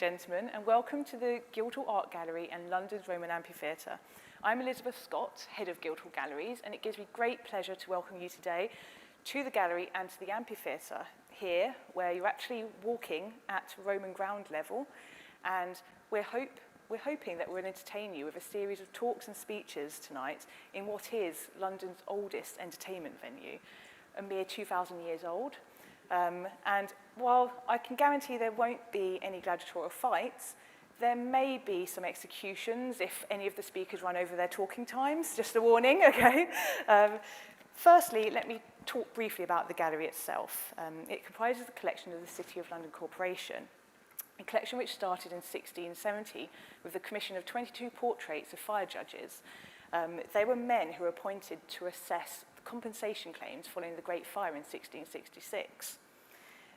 gentlemen, and welcome to the Guildhall Art Gallery and London's Roman Amphitheatre. I'm Elizabeth Scott, head of Guildhall Galleries, and it gives me great pleasure to welcome you today to the gallery and to the amphitheatre here, where you're actually walking at Roman ground level, and we're hoping that we'll entertain you with a series of talks and speeches tonight in what is London's oldest entertainment venue, a mere 2,000 years old. And while I can guarantee there won't be any gladiatorial fights, there may be some executions if any of the speakers run over their talking times, just a warning, okay? Firstly, let me talk briefly about the gallery itself. It comprises a collection of the City of London Corporation, a collection which started in 1670 with the commission of 22 portraits of fire judges. They were men who were appointed to assess compensation claims following the Great Fire in 1666.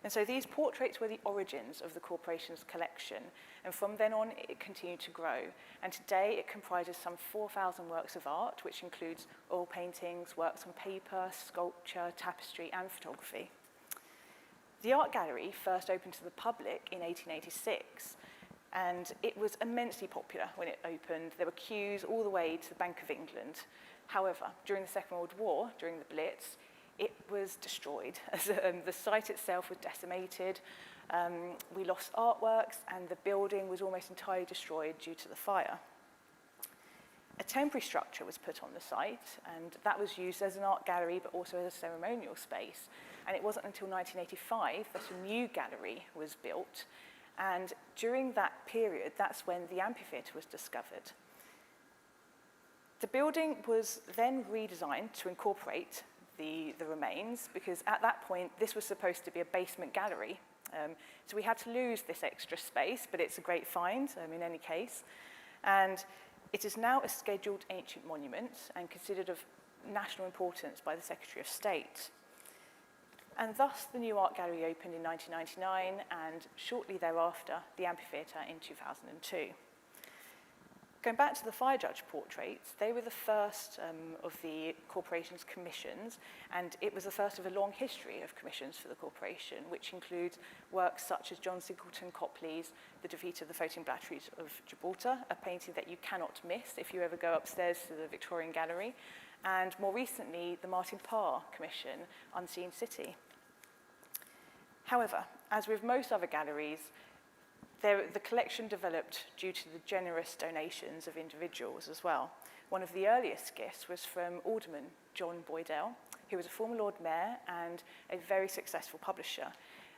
And so these portraits were the origins of the corporation's collection, and from then on it continued to grow. And today it comprises some 4,000 works of art, which includes oil paintings, works on paper, sculpture, tapestry, and photography. The art gallery first opened to the public in 1886, and it was immensely popular when it opened. There were queues all the way to the Bank of England. However, during the Second World War, during the Blitz, it was destroyed. The site itself was decimated. We lost artworks, and the building was almost entirely destroyed due to the fire. A temporary structure was put on the site, and that was used as an art gallery, but also as a ceremonial space. And it wasn't until 1985 that a new gallery was built. And during that period, that's when the amphitheatre was discovered. The building was then redesigned to incorporate the remains, because at that point, this was supposed to be a basement gallery. So we had to lose this extra space, but it's a great find in any case. And it is now a scheduled ancient monument and considered of national importance by the Secretary of State. And thus, the new art gallery opened in 1999, and shortly thereafter, the amphitheatre in 2002. Going back to the fire judge portraits, they were the first of the corporation's commissions, and it was the first of a long history of commissions for the corporation, which includes works such as John Singleton Copley's The Defeat of the Floating Batteries of Gibraltar, a painting that you cannot miss if you ever go upstairs to the Victorian Gallery, and more recently, the Martin Parr commission, Unseen City. However, as with most other galleries, the collection developed due to the generous donations of individuals as well. One of the earliest gifts was from Alderman John Boydell, who was a former Lord Mayor and a very successful publisher.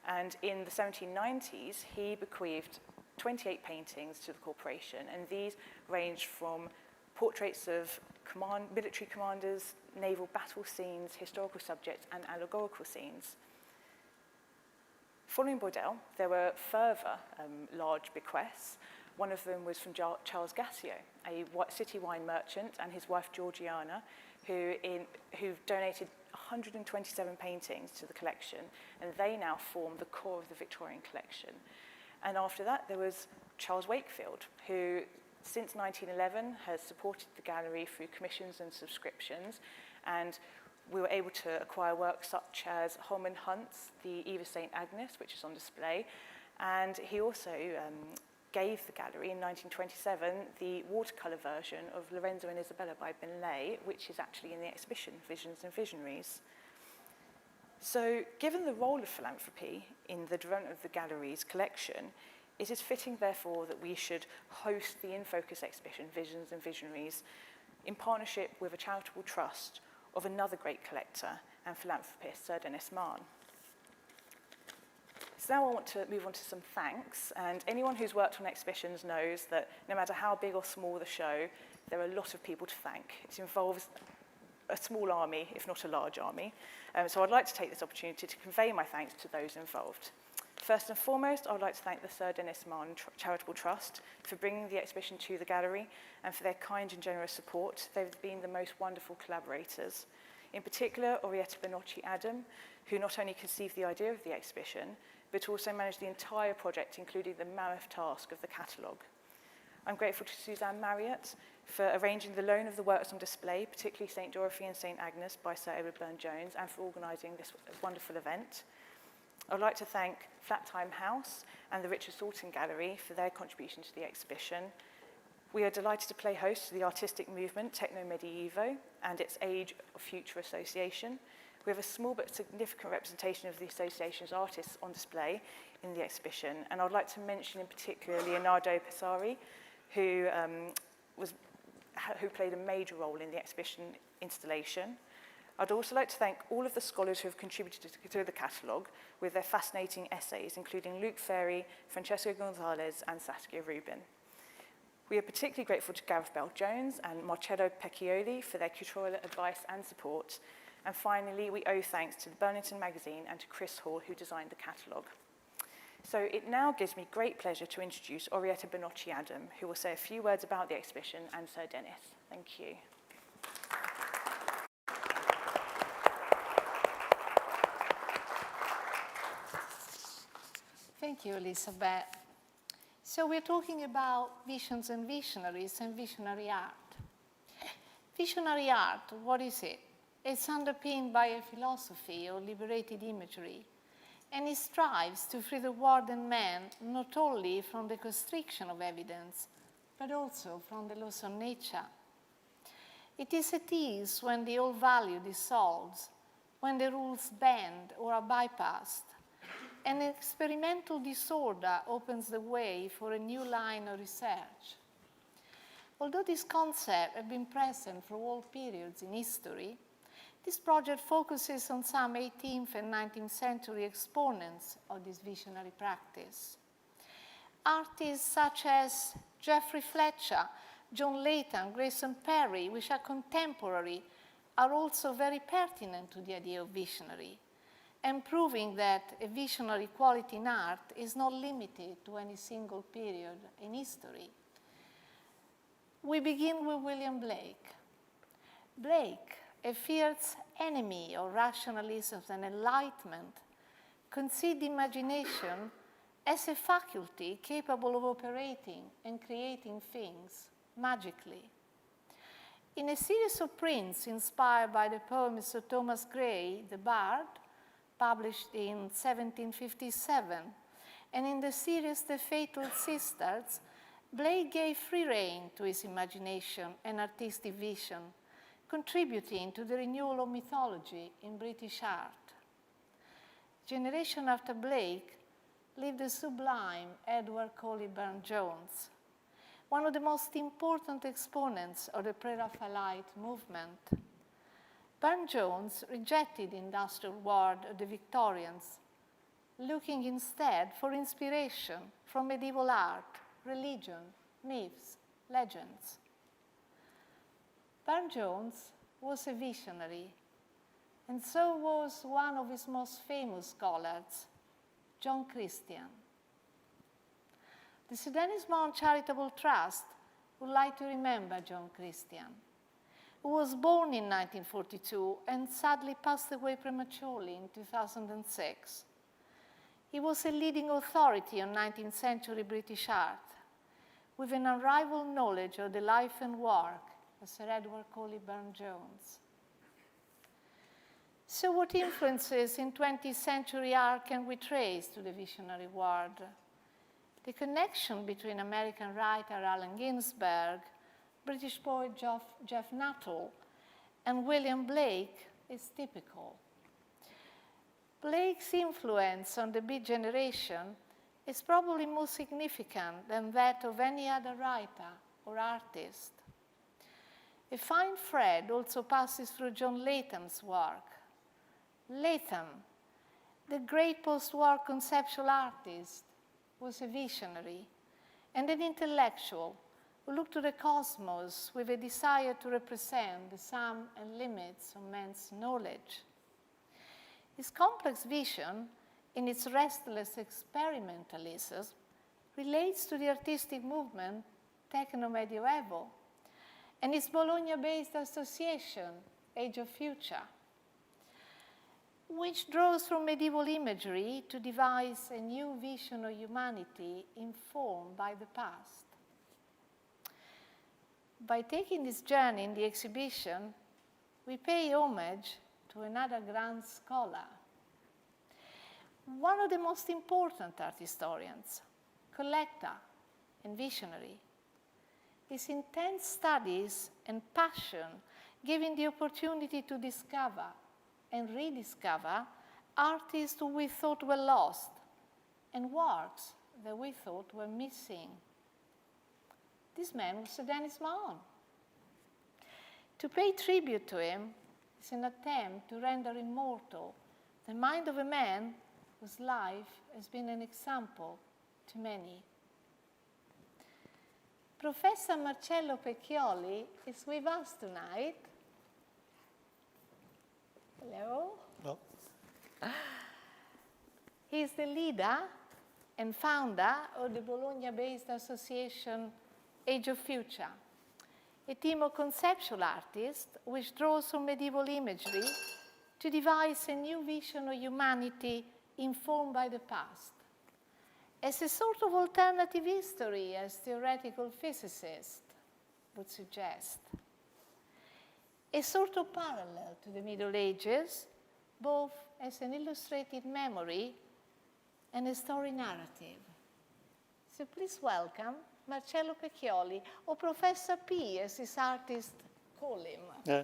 And in the 1790s, he bequeathed 28 paintings to the corporation, and these ranged from portraits of military commanders, naval battle scenes, historical subjects, and allegorical scenes. Following Boydell, there were further large bequests. One of them was from Charles Gassio, a city wine merchant, and his wife Georgiana, who donated 127 paintings to the collection, and they now form the core of the Victorian collection. And after that, there was Charles Wakefield, who since 1911 has supported the gallery through commissions and subscriptions, and we were able to acquire works such as Holman Hunt's The Eve of St. Agnes, which is on display, and he also gave the gallery in 1927 the watercolour version of Lorenzo and Isabella by Millais, which is actually in the exhibition Visions and Visionaries. So, given the role of philanthropy in the development of the gallery's collection, it is fitting, therefore, that we should host the In Focus exhibition Visions and Visionaries in partnership with a charitable trust of another great collector and philanthropist, Sir Denis Mahon. So now I want to move on to some thanks, and anyone who's worked on exhibitions knows that no matter how big or small the show, there are a lot of people to thank. It involves a small army, if not a large army. So I'd like to take this opportunity to convey my thanks to those involved. First and foremost, I would like to thank the Sir Denis Mahon Charitable Trust for bringing the exhibition to the gallery and for their kind and generous support. They've been the most wonderful collaborators. In particular, Orietta Benocci Adam, who not only conceived the idea of the exhibition, but also managed the entire project, including the mammoth task of the catalogue. I'm grateful to Suzanne Marriott for arranging the loan of the works on display, particularly St. Dorothy and St. Agnes by Sir Everett Burne-Jones, and for organising this wonderful event. I'd like to thank Flat Time House and the Richard Thornton Gallery for their contribution to the exhibition. We are delighted to play host to the artistic movement Techno Medievo and its Age of Future Association. We have a small but significant representation of the association's artists on display in the exhibition, and I'd like to mention in particular Leonardo Pesari, who played a major role in the exhibition installation. I'd also like to thank all of the scholars who have contributed to the catalogue with their fascinating essays, including Luke Ferry, Francesco Gonzalez, and Saskia Rubin. We are particularly grateful to Gareth Bell-Jones and Marcello Pecchioli for their curatorial advice and support. And finally, we owe thanks to the Burlington magazine and to Chris Hall, who designed the catalogue. So it now gives me great pleasure to introduce Orietta Bonocci-Adam, who will say a few words about the exhibition and Sir Denis. Thank you. Thank you, Elizabeth. So we're talking about visions and visionaries and visionary art. Visionary art, what is it? It's underpinned by a philosophy of liberated imagery, and it strives to free the world and man not only from the constriction of evidence, but also from the laws of nature. It is at ease when the old value dissolves, when the rules bend or are bypassed, and experimental disorder opens the way for a new line of research. Although this concept has been present for all periods in history, this project focuses on some 18th and 19th century exponents of this visionary practice. Artists such as Geoffrey Fletcher, John Latham, Grayson Perry, which are contemporary, are also very pertinent to the idea of visionary, and proving that a visionary quality in art is not limited to any single period in history. We begin with William Blake. Blake, a fierce enemy of rationalism and enlightenment, conceived imagination as a faculty capable of operating and creating things magically. In a series of prints inspired by the poems of Thomas Gray, the Bard, published in 1757, and in the series The Fatal Sisters, Blake gave free rein to his imagination and artistic vision, contributing to the renewal of mythology in British art. Generation after Blake lived the sublime Edward Coley Burne-Jones, one of the most important exponents of the pre-Raphaelite movement. Burne-Jones rejected the industrial world of the Victorians, looking instead for inspiration from medieval art, religion, myths, legends. Burne-Jones was a visionary, and so was one of his most famous scholars, John Christian. The Sudenisman Charitable Trust would like to remember John Christian, who was born in 1942 and sadly passed away prematurely in 2006. He was a leading authority on 19th century British art, with an unrivaled knowledge of the life and work of Sir Edward Coley Burne-Jones. So what influences in 20th century art can we trace to the visionary world? The connection between American writer Allen Ginsberg, British poet Jeff Nuttall, and William Blake is typical. Blake's influence on the Beat generation is probably more significant than that of any other writer or artist. A fine thread also passes through John Latham's work. Latham, the great post-war conceptual artist, was a visionary and an intellectual who looked to the cosmos with a desire to represent the sum and limits of man's knowledge. His complex vision, in its restless experimentalism, relates to the artistic movement Techno Medievo and its Bologna-based association, Age of Future, which draws from medieval imagery to devise a new vision of humanity informed by the past. By taking this journey in the exhibition, we pay homage to another grand scholar. one of the most important art historians, collector, and visionary. His intense studies and passion gave him the opportunity to discover and rediscover artists who we thought were lost and works that we thought were missing. This man was Denis Mahon. To pay tribute to him is an attempt to render immortal the mind of a man whose life has been an example to many. Professor Marcello Pecchioli is with us tonight. Hello. Hello. He is the leader and founder of the Bologna-based association Age of Future, a team of conceptual artists which draws from medieval imagery to devise a new vision of humanity informed by the past. As a sort of alternative history, as theoretical physicists would suggest. A sort of parallel to the Middle Ages, both as an illustrated memory and a story narrative. So please welcome Marcello Pecchioli, or Professor P, as his artists call him. Yeah.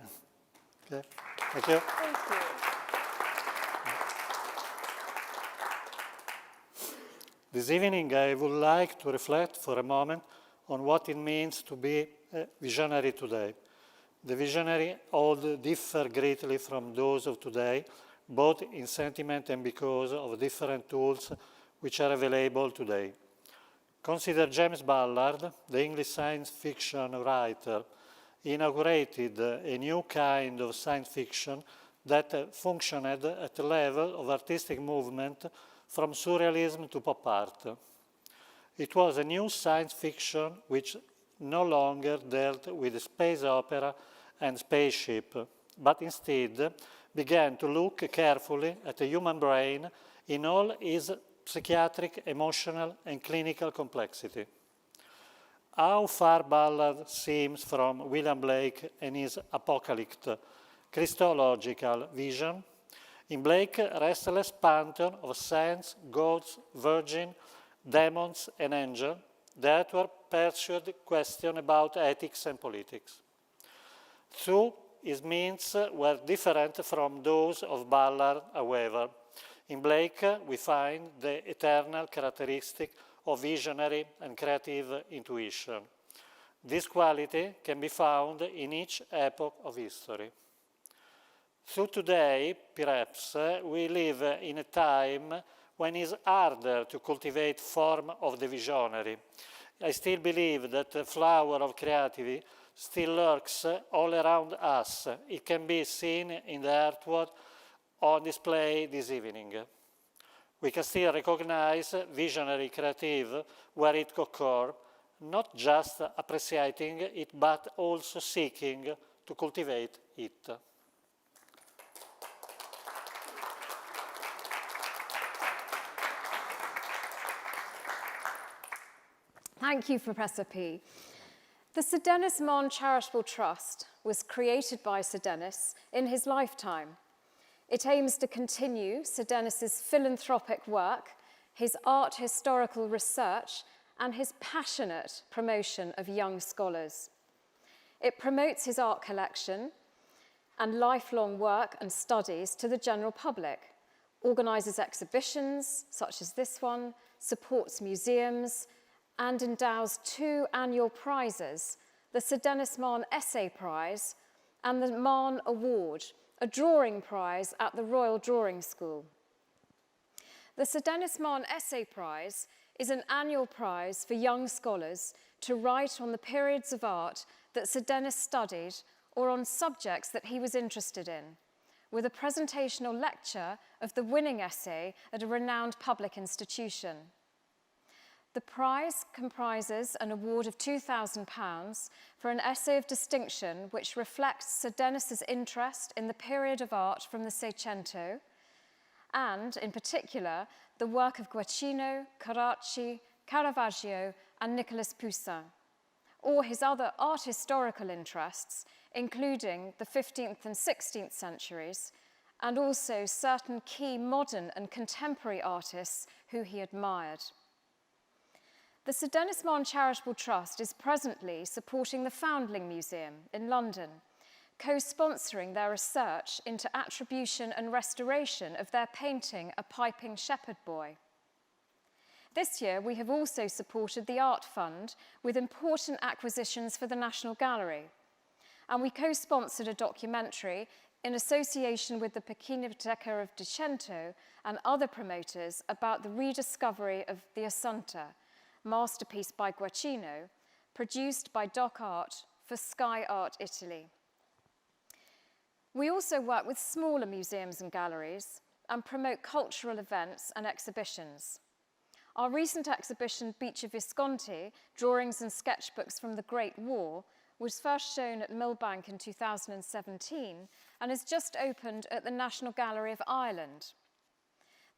Okay. Thank you. Thank you. This evening, I would like to reflect for a moment on what it means to be a visionary today. The visionary old differ greatly from those of today, both in sentiment and because of different tools which are available today. Consider James Ballard, the English science fiction writer. He inaugurated a new kind of science fiction that functioned at the level of artistic movement from surrealism to pop art. It was a new science fiction which no longer dealt with space opera and spaceship, but instead began to look carefully at the human brain in all its psychiatric, emotional, and clinical complexity. How far Ballard seems from William Blake and his apocalyptic, Christological vision. In Blake, restless pantheon of saints, gods, virgin, demons, and angels that were pursued question about ethics and politics. Through his means were different from those of Ballard, however. In Blake, we find the eternal characteristic of visionary and creative intuition. This quality can be found in each epoch of history. So today, perhaps, we live in a time when it's harder to cultivate form of the visionary. I still believe that the flower of creativity still lurks all around us. It can be seen in the artwork on display this evening. We can still recognize visionary creative where it occurs, not just appreciating it, but also seeking to cultivate it. Thank you, Professor P. The Sudenisman Charitable Trust was created by Sir Denis in his lifetime. It aims to continue Sir Denis's philanthropic work, his art historical research, and his passionate promotion of young scholars. It promotes his art collection and lifelong work and studies to the general public, organises exhibitions such as this one, supports museums, and endows 2 annual prizes, the Sudenisman Essay Prize and the Mahon Award, a drawing prize at the Royal Drawing School. The Sudenisman Essay Prize is an annual prize for young scholars to write on the periods of art that Sir Denis studied or on subjects that he was interested in, with a presentation or lecture of the winning essay at a renowned public institution. The prize comprises an award of £2,000 for an essay of distinction which reflects Sir Denis's interest in the period of art from the Seicento, and, in particular, the work of Guercino, Carracci, Caravaggio, and Nicolas Poussin, or his other art historical interests, including the 15th and 16th centuries, and also certain key modern and contemporary artists who he admired. The Sudenisman Charitable Trust is presently supporting the Foundling Museum in London, co-sponsoring their research into attribution and restoration of their painting, A Piping Shepherd Boy. This year, we have also supported the Art Fund with important acquisitions for the National Gallery, and we co-sponsored a documentary in association with the Pinacoteca of Decento and other promoters about the rediscovery of the Assunta, masterpiece by Guercino, produced by Doc Art for Sky Art Italy. We also work with smaller museums and galleries and promote cultural events and exhibitions. Our recent exhibition, Beach of Visconti, Drawings and Sketchbooks from the Great War, was first shown at Millbank in 2017 and has just opened at the National Gallery of Ireland.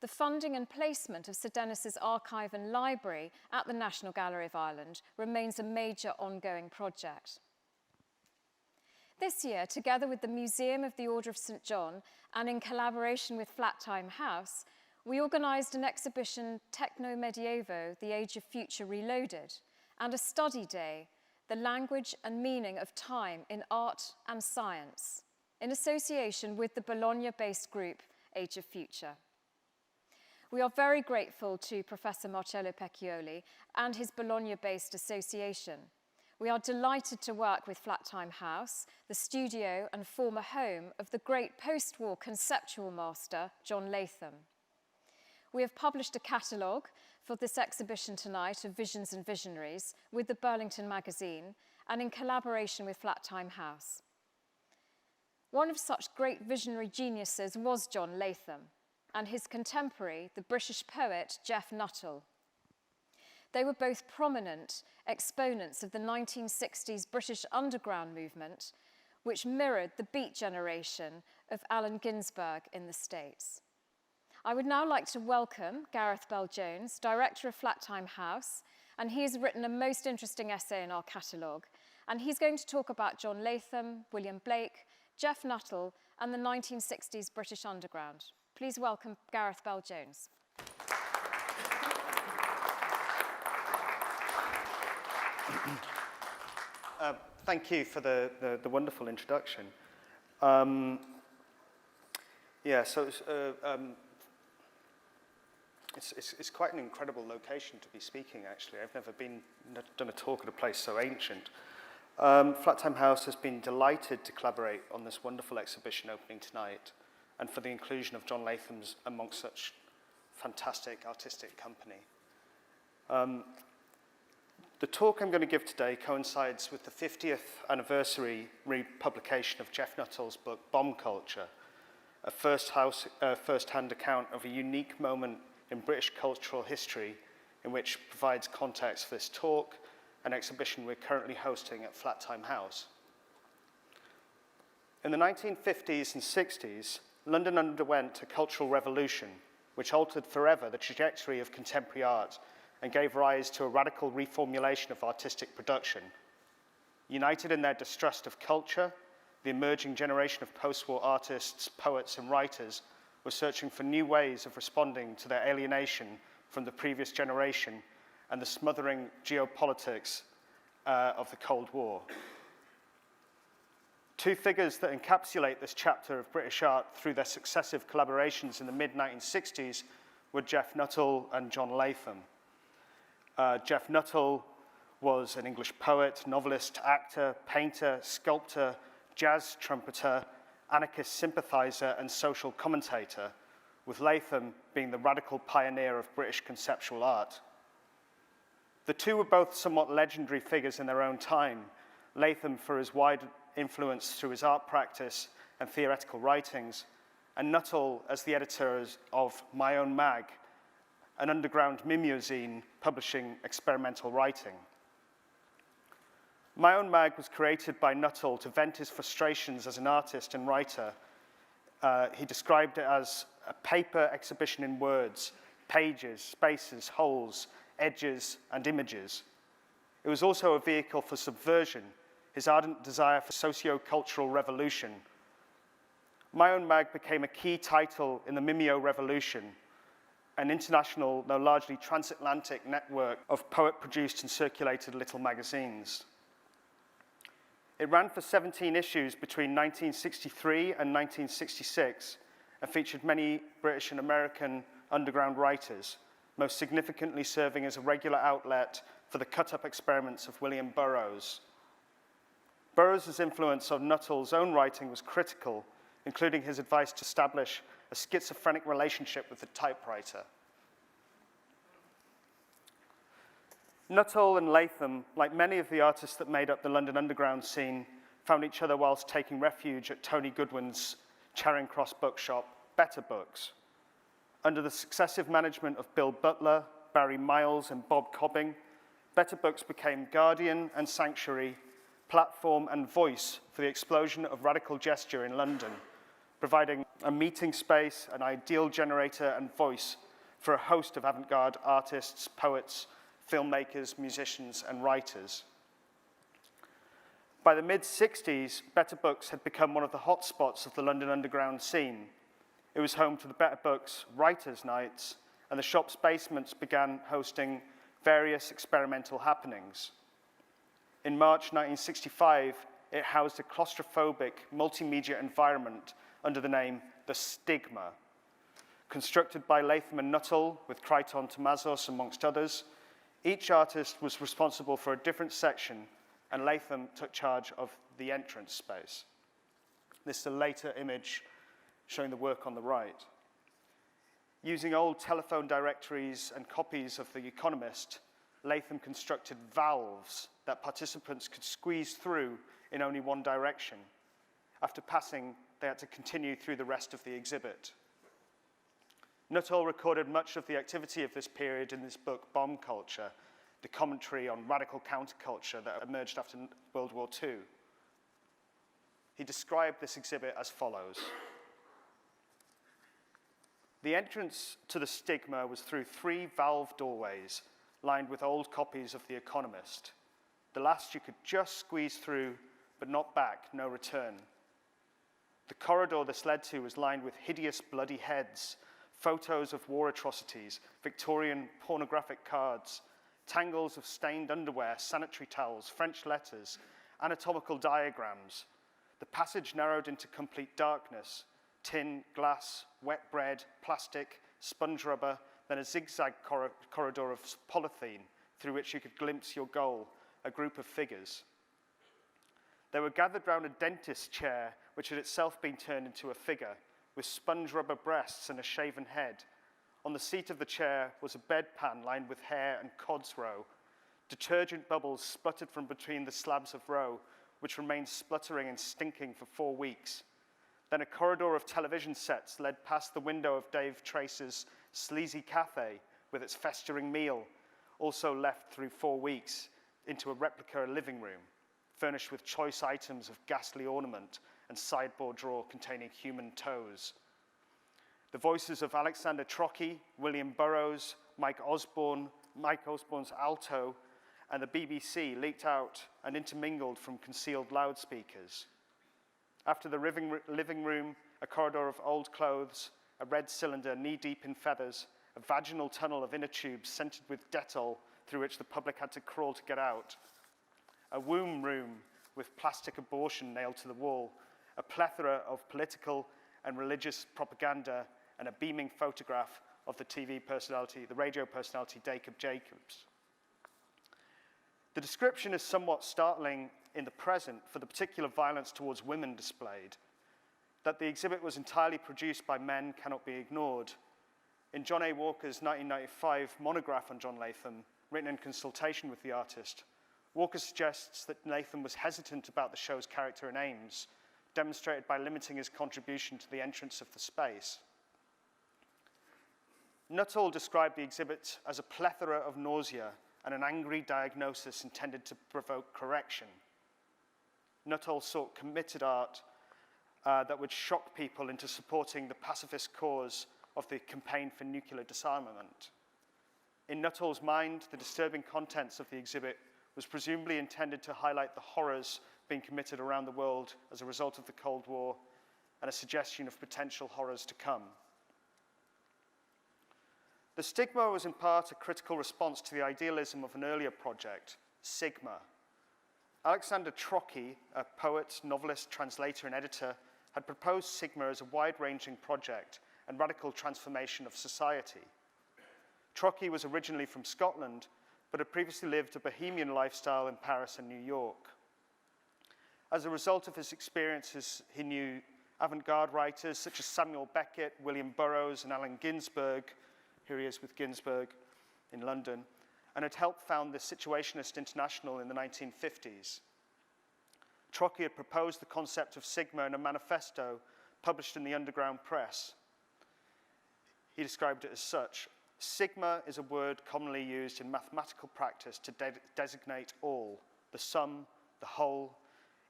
The funding and placement of Sir Denis's archive and library at the National Gallery of Ireland remains a major ongoing project. This year, together with the Museum of the Order of St. John and in collaboration with Flattime House, we organised an exhibition, Techno Medievo, The Age of Future Reloaded, and a study day, The Language and Meaning of Time in Art and Science, in association with the Bologna-based group Age of Future. We are very grateful to Professor Marcello Pecchioli and his Bologna-based association. We are delighted to work with Flattime House, the studio and former home of the great post-war conceptual master, John Latham. We have published a catalogue for this exhibition tonight of Visions and Visionaries with the Burlington magazine and in collaboration with Flattime House. One of such great visionary geniuses was John Latham, and his contemporary, the British poet Geoff Nuttall. They were both prominent exponents of the 1960s British underground movement, which mirrored the Beat generation of Allen Ginsberg in the States. I would now like to welcome Gareth Bell-Jones, director of Flattime House, and he has written a most interesting essay in our catalogue, and he's going to talk about John Latham, William Blake, Geoff Nuttall, and the 1960s British underground. Please welcome Gareth Bell-Jones. Thank you for the wonderful introduction. It's quite an incredible location to be speaking, actually. I've never done a talk at a place so ancient. Flattime House has been delighted to collaborate on this wonderful exhibition opening tonight, and for the inclusion of John Latham's amongst such fantastic artistic company. The talk I'm going to give today coincides with the 50th anniversary republication of Geoff Nuttall's book, Bomb Culture, a first-hand account of a unique moment in British cultural history in which provides context for this talk, an exhibition we're currently hosting at Flattime House. In the 1950s and 60s, London underwent a cultural revolution which altered forever the trajectory of contemporary art and gave rise to a radical reformulation of artistic production. United in their distrust of culture, the emerging generation of post-war artists, poets, and writers were searching for new ways of responding to their alienation from the previous generation and the smothering geopolitics of the Cold War. Two figures that encapsulate this chapter of British art through their successive collaborations in the mid-1960s were Geoff Nuttall and John Latham. Geoff Nuttall was an English poet, novelist, actor, painter, sculptor, jazz trumpeter, anarchist sympathizer, and social commentator, with Latham being the radical pioneer of British conceptual art. The two were both somewhat legendary figures in their own time, Latham for his wide influence through his art practice and theoretical writings, and Nuttall as the editor of My Own Mag, an underground mimeozine publishing experimental writing. My Own Mag was created by Nuttall to vent his frustrations as an artist and writer. He described it as a paper exhibition in words, pages, spaces, holes, edges, and images. It was also a vehicle for subversion, his ardent desire for socio-cultural revolution. My Own Mag became a key title in the Mimeo Revolution, an international, though largely transatlantic network of poet-produced and circulated little magazines. It ran for 17 issues between 1963 and 1966 and featured many British and American underground writers, most significantly serving as a regular outlet for the cut-up experiments of William Burroughs. Burroughs' influence on Nuttall's own writing was critical, including his advice to establish a schizophrenic relationship with the typewriter. Nuttall and Latham, like many of the artists that made up the London underground scene, found each other whilst taking refuge at Tony Goodwin's Charing Cross bookshop, Better Books. Under the successive management of Bill Butler, Barry Miles, and Bob Cobbing, Better Books became guardian and sanctuary, platform and voice for the explosion of radical gesture in London, providing a meeting space, an ideal generator and voice for a host of avant-garde artists, poets, filmmakers, musicians, and writers. By the mid-60s, Better Books had become one of the hotspots of the London underground scene. It was home to the Better Books Writers' Nights, and the shop's basements began hosting various experimental happenings. In March 1965, it housed a claustrophobic multimedia environment under the name The Stigma. Constructed by Latham and Nuttall, with Crichton Tomazos amongst others, each artist was responsible for a different section, and Latham took charge of the entrance space. This is a later image showing the work on the right. Using old telephone directories and copies of The Economist, Latham constructed valves that participants could squeeze through in only one direction. After passing, they had to continue through the rest of the exhibit. Nuttall recorded much of the activity of this period in this book, Bomb Culture, the commentary on radical counterculture that emerged after World War II. He described this exhibit as follows. The entrance to the Stigma was through 3 valve doorways lined with old copies of The Economist. The last you could just squeeze through, but not back, no return. The corridor this led to was lined with hideous bloody heads, photos of war atrocities, Victorian pornographic cards, tangles of stained underwear, sanitary towels, French letters, anatomical diagrams. The passage narrowed into complete darkness, tin, glass, wet bread, plastic, sponge rubber, then a zigzag corridor of polythene through which you could glimpse your goal, a group of figures. They were gathered round a dentist's chair, which had itself been turned into a figure, with sponge rubber breasts and a shaven head. On the seat of the chair was a bedpan lined with hair and cod's roe. Detergent bubbles sputtered from between the slabs of roe, which remained spluttering and stinking for 4 weeks. Then a corridor of television sets led past the window of Dave Trace's sleazy cafe with its festering meal, also left through 4 weeks, into a replica living room, furnished with choice items of ghastly ornament and sideboard drawer containing human toes. The voices of Alexander Trocky, William Burroughs, Mike Osborne's alto, and the BBC leaked out and intermingled from concealed loudspeakers. After the living room, a corridor of old clothes, a red cylinder knee-deep in feathers, a vaginal tunnel of inner tubes scented with Dettol through which the public had to crawl to get out, a womb room with plastic abortion nailed to the wall, a plethora of political and religious propaganda, and a beaming photograph of the radio personality Jacob Jacobs. The description is somewhat startling in the present for the particular violence towards women displayed. That the exhibit was entirely produced by men cannot be ignored. In John A. Walker's 1995 monograph on John Latham, written in consultation with the artist, Walker suggests that Latham was hesitant about the show's character and aims, demonstrated by limiting his contribution to the entrance of the space. Nuttall described the exhibit as a plethora of nausea and an angry diagnosis intended to provoke correction. Nuttall sought committed art that would shock people into supporting the pacifist cause of the campaign for nuclear disarmament. In Nuttall's mind, the disturbing contents of the exhibit was presumably intended to highlight the horrors being committed around the world as a result of the Cold War and a suggestion of potential horrors to come. The stigma was in part a critical response to the idealism of an earlier project, Sigma. Alexander Trocky, a poet, novelist, translator, and editor, had proposed Sigma as a wide-ranging project and radical transformation of society. Trocky was originally from Scotland, but had previously lived a bohemian lifestyle in Paris and New York. As a result of his experiences, he knew avant-garde writers such as Samuel Beckett, William Burroughs, and Allen Ginsberg. Here he is with Ginsberg in London, and had helped found the Situationist International in the 1950s. Trocky had proposed the concept of Sigma in a manifesto published in the underground press. He described it as such: Sigma is a word commonly used in mathematical practice to designate all, the sum, the whole.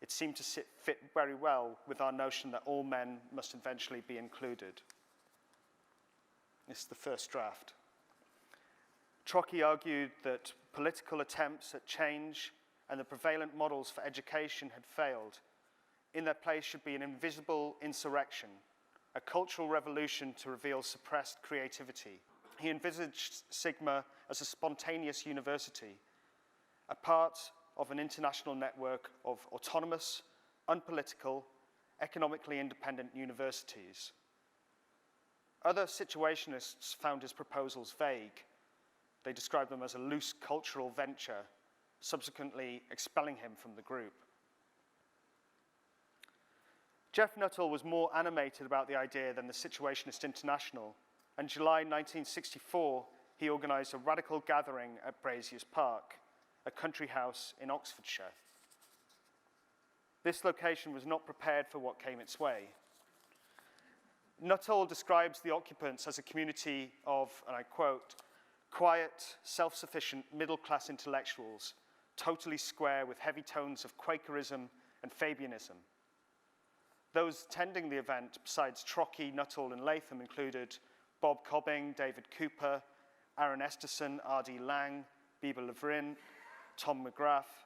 It seemed to fit very well with our notion that all men must eventually be included. This is the first draft. Trocky argued that political attempts at change and the prevalent models for education had failed. In their place should be an invisible insurrection, a cultural revolution to reveal suppressed creativity. He envisaged Sigma as a spontaneous university, a part of an international network of autonomous, unpolitical, economically independent universities. Other situationists found his proposals vague. They described them as a loose cultural venture, subsequently expelling him from the group. Jeff Nuttall was more animated about the idea than the Situationist International. In July 1964, he organized a radical gathering at Braziers Park, a country house in Oxfordshire. This location was not prepared for what came its way. Nuttall describes the occupants as a community of, and I quote, quiet, self-sufficient, middle-class intellectuals, totally square with heavy tones of Quakerism and Fabianism. Those attending the event, besides Trocky, Nuttall, and Latham, included Bob Cobbing, David Cooper, Aaron Esterson, R.D. Lang, Bieber Levrin, Tom McGrath,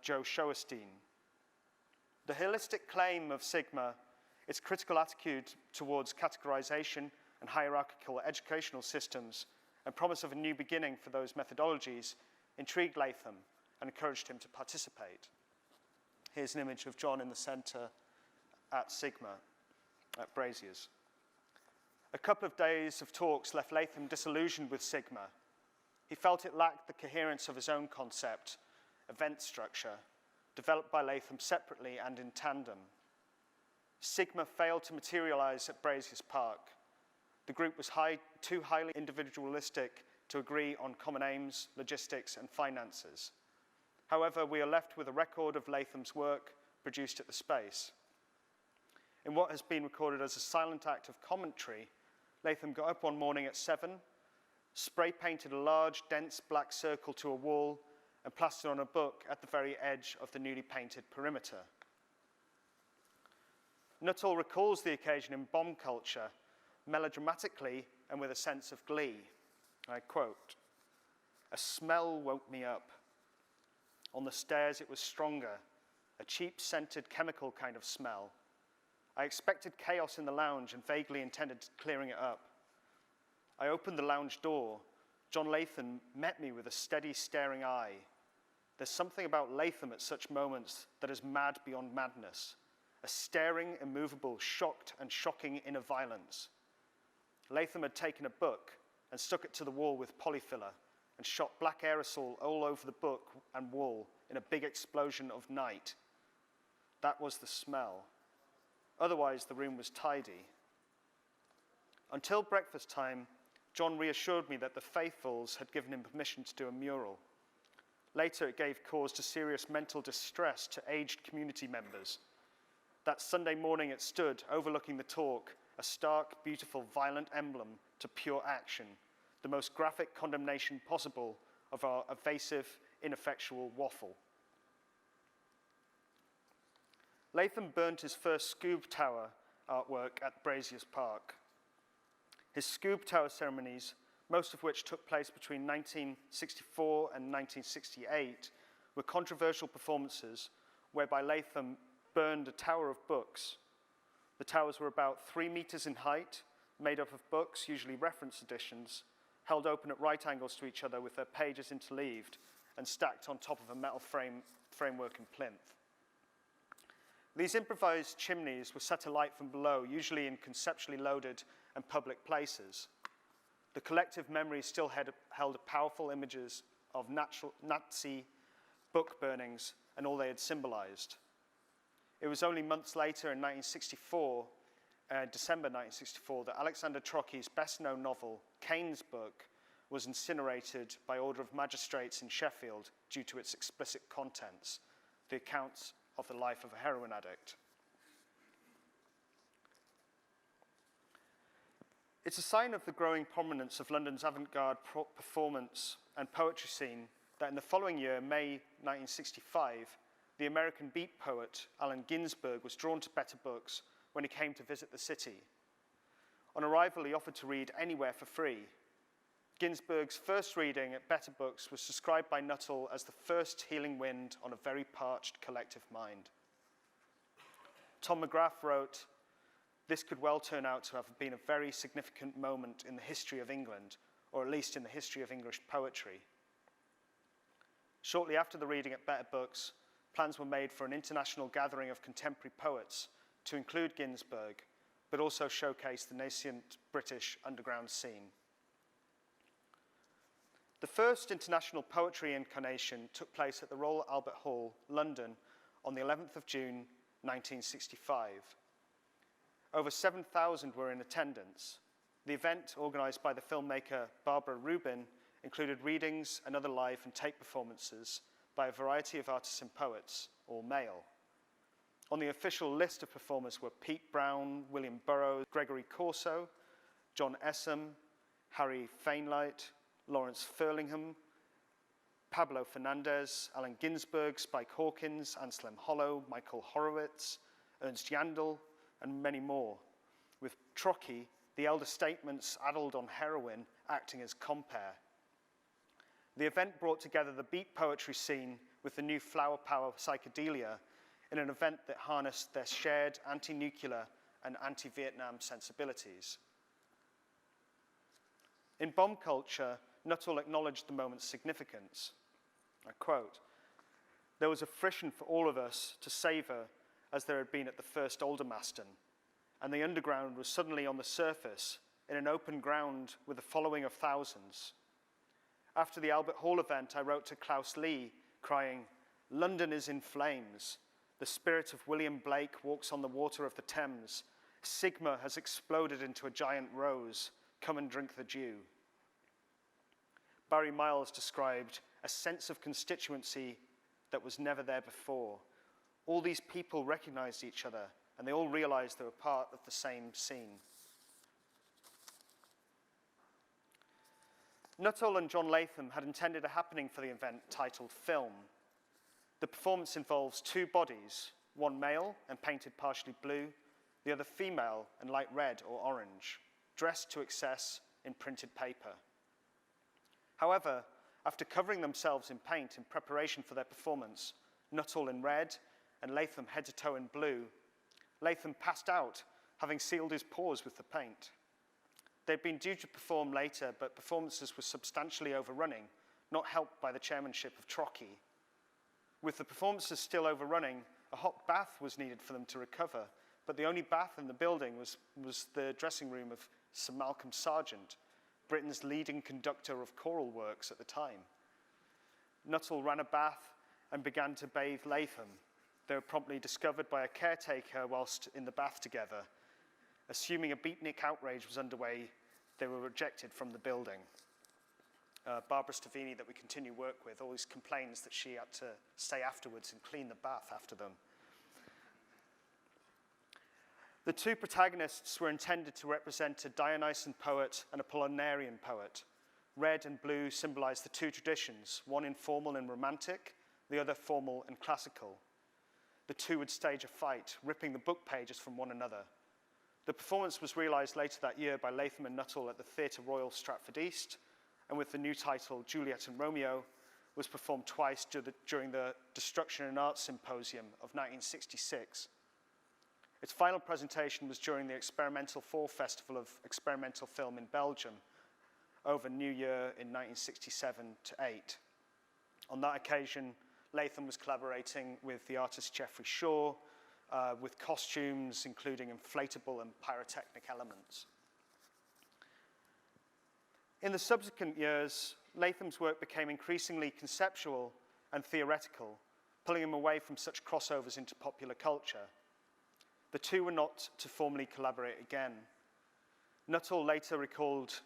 Joe Schoenstein. The holistic claim of Sigma, its critical attitude towards categorization and hierarchical educational systems, and promise of a new beginning for those methodologies, intrigued Latham and encouraged him to participate. Here's an image of John in the center at Sigma, at Braziers. A couple of days of talks left Latham disillusioned with Sigma. He felt it lacked the coherence of his own concept, event structure, developed by Latham separately and in tandem. Sigma failed to materialize at Braziers Park. The group was too highly individualistic to agree on common aims, logistics, and finances. However, we are left with a record of Latham's work produced at the space. In what has been recorded as a silent act of commentary, Latham got up one morning at 7, spray-painted a large, dense black circle to a wall, and plastered on a book at the very edge of the newly painted perimeter. Nuttall recalls the occasion in bomb culture, melodramatically and with a sense of glee. I quote, "A smell woke me up. On the stairs it was stronger, a cheap scented chemical kind of smell. I expected chaos in the lounge and vaguely intended clearing it up. I opened the lounge door. John Latham met me with a steady, staring eye. There's something about Latham at such moments that is mad beyond madness, a staring, immovable, shocked and shocking inner violence. Latham had taken a book and stuck it to the wall with polyfiller and shot black aerosol all over the book and wall in a big explosion of night. That was the smell. Otherwise, the room was tidy. Until breakfast time, John reassured me that the faithfuls had given him permission to do a mural. Later, it gave cause to serious mental distress to aged community members. That Sunday morning it stood, overlooking the talk, a stark, beautiful, violent emblem to pure action, the most graphic condemnation possible of our evasive, ineffectual waffle. Latham burnt his first Scoob Tower artwork at Braziers Park. His Scoob Tower ceremonies, most of which took place between 1964 and 1968, were controversial performances whereby Latham burned a tower of books. The towers were about 3 meters in height, made up of books, usually reference editions, held open at right angles to each other with their pages interleaved and stacked on top of a metal framework and plinth. These improvised chimneys were set alight from below, usually in conceptually loaded and public places. The collective memory still held powerful images of Nazi book burnings and all they had symbolized. It was only months later in 1964, December 1964, that Alexander Trocky's best-known novel, Cain's Book, was incinerated by order of magistrates in Sheffield due to its explicit contents, the accounts of the life of a heroin addict. It's a sign of the growing prominence of London's avant-garde performance and poetry scene that in the following year, May 1965, the American beat poet Allen Ginsberg was drawn to Better Books when he came to visit the city. On arrival, he offered to read anywhere for free. Ginsberg's first reading at Better Books was described by Nuttall as the first healing wind on a very parched collective mind. Tom McGrath wrote, "This could well turn out to have been a very significant moment in the history of England, or at least in the history of English poetry." Shortly after the reading at Better Books, plans were made for an international gathering of contemporary poets to include Ginsberg, but also showcase the nascent British underground scene. The first international poetry incarnation took place at the Royal Albert Hall, London, on the 11th of June, 1965. Over 7,000 were in attendance. The event, organized by the filmmaker Barbara Rubin, included readings and other live and tape performances by a variety of artists and poets, all male. On the official list of performers were Pete Brown, William Burroughs, Gregory Corso, John Essam, Harry Fainlight, Lawrence Furlingham, Pablo Fernandez, Allen Ginsberg, Spike Hawkins, Anselm Hollow, Michael Horowitz, Ernst Jandl, and many more, with Trocky, the elder statesman's addled on heroin, acting as compere. The event brought together the beat poetry scene with the new flower power psychedelia in an event that harnessed their shared anti-nuclear and anti-Vietnam sensibilities. In bomb culture, Nuttall acknowledged the moment's significance. I quote, "There was a frisson for all of us to savor as there had been at the first Aldermaston, and the underground was suddenly on the surface in an open ground with a following of thousands. After the Albert Hall event, I wrote to Klaus Lee, crying, 'London is in flames. The spirit of William Blake walks on the water of the Thames. Sigma has exploded into a giant rose. Come and drink the dew.'" Barry Miles described a sense of constituency that was never there before. All these people recognized each other, and they all realized they were part of the same scene. Nuttall and John Latham had intended a happening for the event titled Film. The performance involves two bodies, one male and painted partially blue, the other female and light red or orange, dressed to excess in printed paper. However, after covering themselves in paint in preparation for their performance, Nuttall in red and Latham head to toe in blue, Latham passed out, having sealed his pores with the paint. They'd been due to perform later, but performances were substantially overrunning, not helped by the chairmanship of Trocky. With the performances still overrunning, a hot bath was needed for them to recover, but the only bath in the building was the dressing room of Sir Malcolm Sargent, Britain's leading conductor of choral works at the time. Nuttall ran a bath and began to bathe Latham. They were promptly discovered by a caretaker whilst in the bath together. Assuming a beatnik outrage was underway, they were rejected from the building. Barbara Stavini, that we continue work with, always complains that she had to stay afterwards and clean the bath after them. The two protagonists were intended to represent a Dionysian poet and a Apollinarian poet. Red and blue symbolize the two traditions, one informal and romantic, the other formal and classical. The two would stage a fight, ripping the book pages from one another. The performance was realized later that year by Latham and Nuttall at the Theatre Royal Stratford East, and with the new title, Juliet and Romeo, was performed twice during the Destruction and Art Symposium of 1966. Its final presentation was during the Experimental Fall Festival of Experimental Film in Belgium over New Year in 1967-8. On that occasion, Latham was collaborating with the artist Geoffrey Shaw with costumes including inflatable and pyrotechnic elements. In the subsequent years, Latham's work became increasingly conceptual and theoretical, pulling him away from such crossovers into popular culture. The two were not to formally collaborate again. Nuttall later recalled,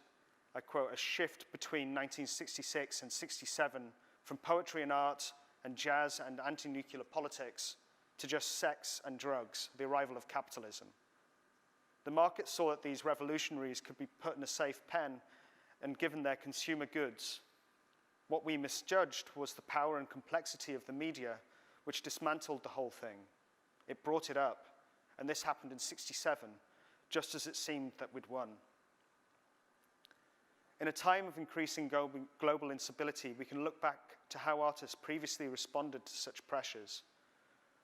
I quote, a shift between 1966 and 67 from poetry and art and jazz and anti-nuclear politics to just sex and drugs, the arrival of capitalism. The market saw that these revolutionaries could be put in a safe pen and given their consumer goods. What we misjudged was the power and complexity of the media, which dismantled the whole thing. It brought it up, and this happened in 67, just as it seemed that we'd won. In a time of increasing global instability, we can look back to how artists previously responded to such pressures.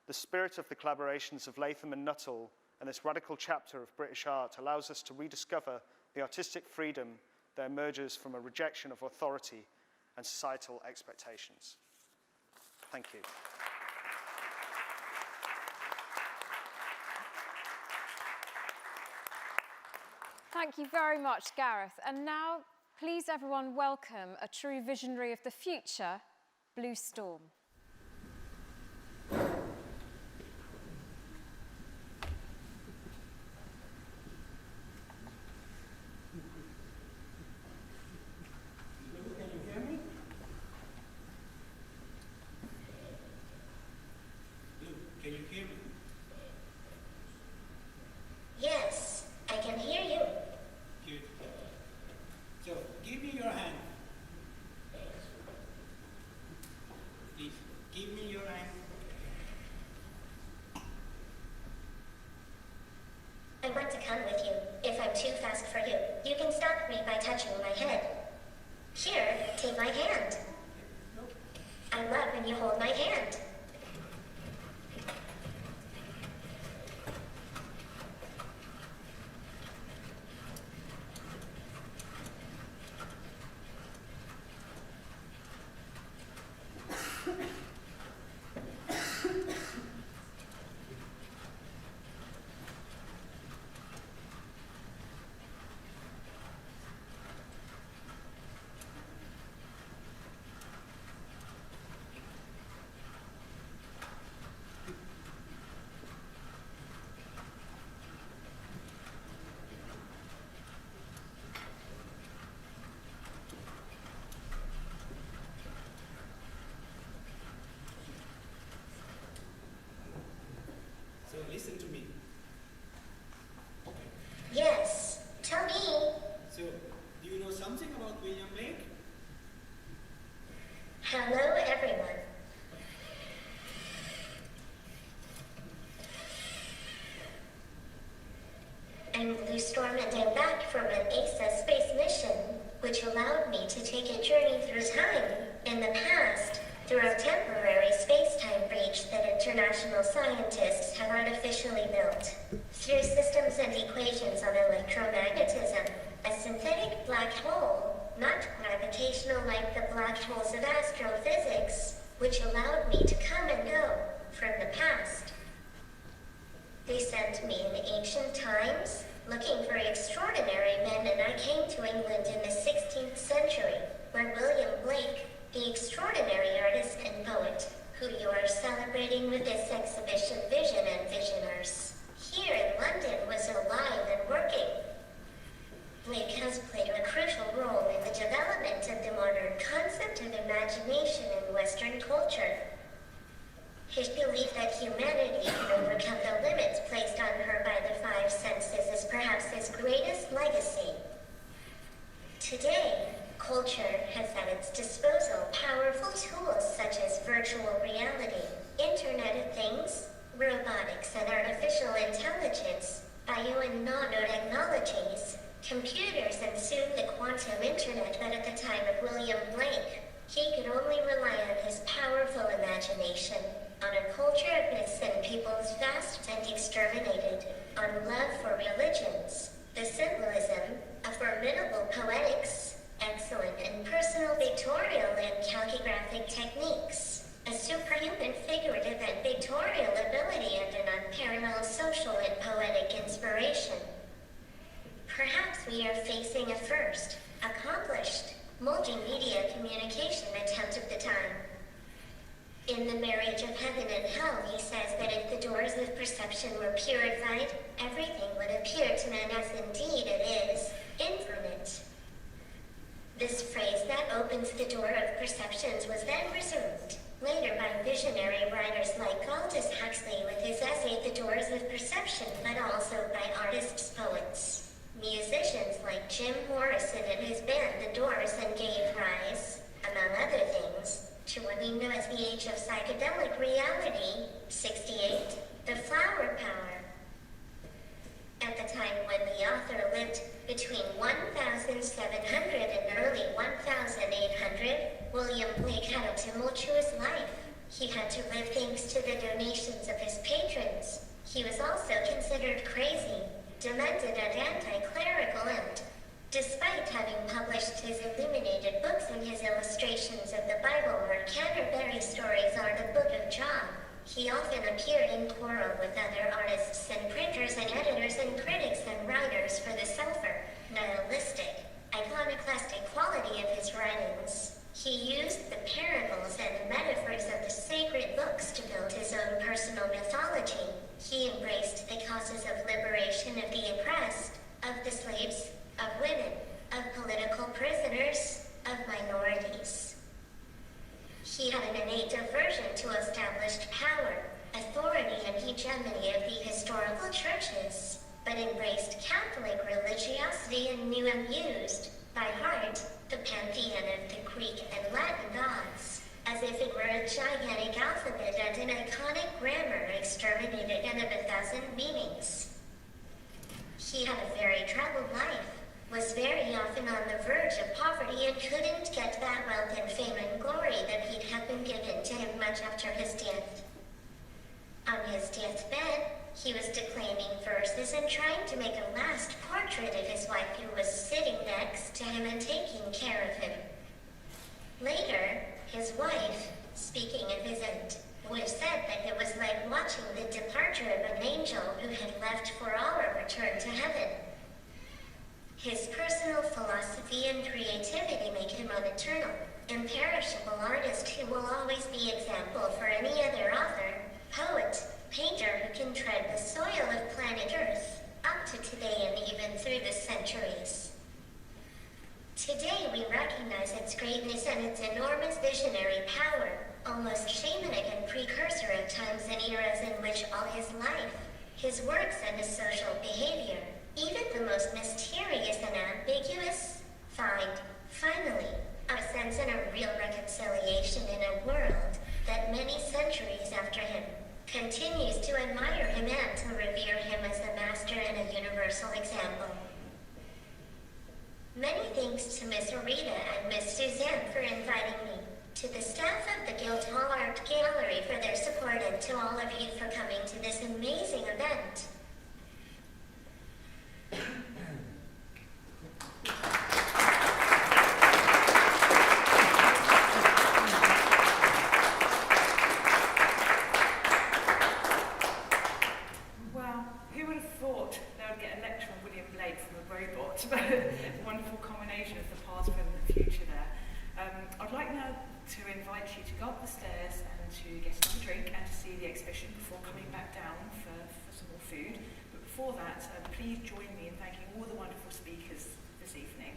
The spirit of the collaborations of Latham and Nuttall and this radical chapter of British art allows us to rediscover the artistic freedom that emerges from a rejection of authority and societal expectations. Thank you. Thank you very much, Gareth. And now, please everyone welcome a true visionary of the future, Blue Storm. Yes, I can hear you. Good. So, give me your hand. Please, give me your hand. I want to come with you. If I'm too fast for you, you can stop me by touching my head. Here, take my hand. I love when you hold my hand. So listen to me. Yes, tell me. So, do you know something about William Blake? Hello, everyone. I'm Blue Storm and I'm back from an ESA space mission, which allowed me to take a journey through time in the past through a temporary space-time breach that international scientists have artificially built. Through systems and equations on electromagnetism, a synthetic black hole, not gravitational like the black holes of astrophysics, which allowed me to come and go from the past. They sent me in ancient times, looking for extraordinary men, and I came to England in the 16th century, where William Blake, the extraordinary artist and poet, who you are celebrating with this exhibition Vision and Visionaries, here in London, was alive and working. Blake has played a crucial role in the development of the modern concept of imagination in Western culture. His belief that humanity can overcome the limits placed on her by the five senses is perhaps his greatest legacy. Today, culture has at its disposal powerful tools such as virtual reality, Internet of Things, robotics and artificial intelligence, bio and nanotechnologies, computers, and soon the quantum internet. But at the time of William Blake, he could only rely on his powerful imagination, on a culture of myths and peoples vast and exterminated, upon love for religions, the symbolism, a formidable poetics, excellent and personal pictorial and calligraphic techniques, a superhuman figurative and pictorial ability, and an unparalleled social and poetic inspiration. Perhaps we are facing a first, accomplished, multimedia communication attempt of the time. In The Marriage of Heaven and Hell, he says that if the doors of perception were purified, everything would appear to men as indeed it is, infinite. This phrase that opens the door of perceptions was then resumed, later by visionary writers like Aldous Huxley with his essay The Doors of Perception, but also by artists, poets, musicians like Jim Morrison and his band The Doors, and gave rise, among other things, to what we know as the age of psychedelic reality, 68, the flower power. At the time when the author lived between 1,700 and early 1,800, William Blake had a tumultuous life. He had to live thanks to the donations of his patrons. He was also considered crazy, demented and anti-clerical, and, despite having published his illuminated books and his illustrations of the Bible, where Canterbury stories are the Book of John, he often appeared in quarrel with other artists and printers and editors and critics and writers for the sulfur, nihilistic, iconoclastic quality of his writings. He used the parables and metaphors of the sacred books to build his own personal mythology. He embraced the causes of liberation of the oppressed, of the slaves, of women, of political prisoners, of minorities. He had an innate aversion to established power, authority, and hegemony of the historical churches, but embraced Catholic religiosity and knew and used, by heart, the pantheon of the Greek and Latin gods, as if it were a gigantic alphabet and an iconic grammar exterminated out of 1,000 meanings. He had a very troubled life, was very often on the verge of poverty, and couldn't get that wealth and fame and glory that he'd have been given to him much after his death. On his deathbed, he was declaiming verses and trying to make a last portrait of his wife, who was sitting next to him and taking care of him. Later, his wife, speaking of his end, would have said that it was like watching the departure of an angel who had left for our return to heaven. His personal philosophy and creativity make him an eternal, imperishable artist who will always be example for any other author, poet, painter who can tread the soil of planet Earth, up to today and even through the centuries. Today we recognize its greatness and its enormous visionary power, almost shamanic and precursor of times and eras in which all his life, his works and his social behavior, even the most mysterious and ambiguous, find, finally, a sense and a real reconciliation in a world that many centuries after him continues to admire him and to revere him as a master and a universal example. Many thanks to Miss Rita and Miss Suzanne for inviting me, to the staff of the Guildhall Art Gallery for their support, and to all of you for coming to this amazing event. Well, who would have thought they would get a lecture on William Blake from a robot? A wonderful combination of the past, present, and future there. I'd like now to invite you to go up the stairs and to get another drink and to see the exhibition before coming back down for some more food. But before that, please join me in thanking all the wonderful speakers this evening.